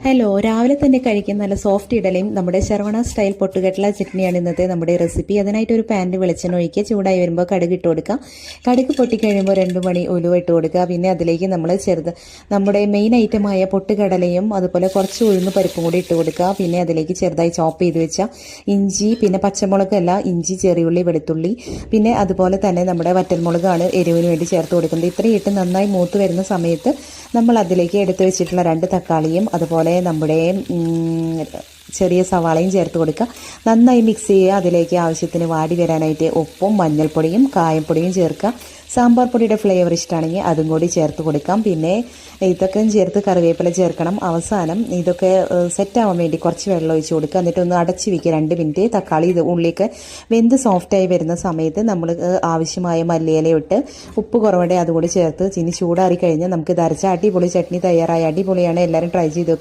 Hello, രാവിലെ തന്നെ കഴിക്കുന്ന നല്ല സോഫ്റ്റ് ഇഡലിയും നമ്മുടെ ശരവണ സ്റ്റൈൽ പൊട്ടുകടല ചട്നിയാണ് ഇന്നത്തെ നമ്മുടെ റെസിപ്പി. അതിനായിട്ട് ഒരു പാനിൽ വെളിച്ചെണ്ണ ഒഴിക്കുക. ചൂടായി വരുമ്പോൾ കടുക് ഇട്ട് കൊടുക്കുക. കടുക് പൊട്ടിക്കഴിയുമ്പോൾ 2 മണി ഉലുവ ഇട്ട് കൊടുക്കുക. പിന്നെ അതിലേക്ക് നമ്മൾ നമ്മുടെ മെയിൻ ഐറ്റമായ പൊട്ടുകടലയും അതുപോലെ കുറച്ച് ഉഴുന്ന് പരിപ്പും കൂടി ഇട്ട് കൊടുക്കുക. പിന്നെ അതിലേക്ക് ചെറുതായി ചോപ്പ് ചെയ്ത് വെച്ച ഇഞ്ചി, പിന്നെ പച്ചമുളകല്ല, ഇഞ്ചി, ചെറിയുള്ളി, വെളുത്തുള്ളി, പിന്നെ അതുപോലെ തന്നെ നമ്മുടെ വറ്റൽമുളകാണ് എരിവിന് വേണ്ടി ചേർത്ത് കൊടുക്കുന്നത്. ഇത്രയും ഇട്ട് നന്നായി മൂത്ത് വരുന്ന സമയത്ത് നമ്മൾ അതിലേക്ക് എടുത്തു വെച്ചിട്ടുള്ള 2 തക്കാളിയും അതുപോലെ നമ്മുടെ ചെറിയ സവാളയും ചേർത്ത് കൊടുക്കുക. നന്നായി മിക്സ് ചെയ്യുക. അതിലേക്ക് ആവശ്യത്തിന് വാടി വരാനായിട്ട് ഉപ്പും മഞ്ഞൾപ്പൊടിയും കായപ്പൊടിയും ചേർക്കുക. സാമ്പാർ പൊടിയുടെ ഫ്ലേവർ ഇഷ്ടമാണെങ്കിൽ അതും കൂടി ചേർത്ത് കൊടുക്കാം. പിന്നെ ഇതൊക്കെ ചേർത്ത് കറിവേപ്പില ചേർക്കണം. അവസാനം ഇതൊക്കെ സെറ്റാവാൻ വേണ്ടി കുറച്ച് വെള്ളം ഒഴിച്ച് കൊടുക്കുക. എന്നിട്ട് ഒന്ന് അടച്ച് വയ്ക്കുക 2 മിനിറ്റ്. തക്കാളി ഉള്ളിയൊക്കെ വെന്ത് സോഫ്റ്റായി വരുന്ന സമയത്ത് നമ്മൾ ആവശ്യമായ മല്ലിയില ഇട്ട് ഉപ്പ് കുറവുണ്ടെങ്കിൽ അതുകൂടി ചേർത്ത് ചീനി ചൂടാറി കഴിഞ്ഞാൽ നമുക്ക് ഇത് അരച്ച അടിപൊളി ചട്നി തയ്യാറായി. അടിപൊളിയാണ്, എല്ലാവരും ട്രൈ ചെയ്ത്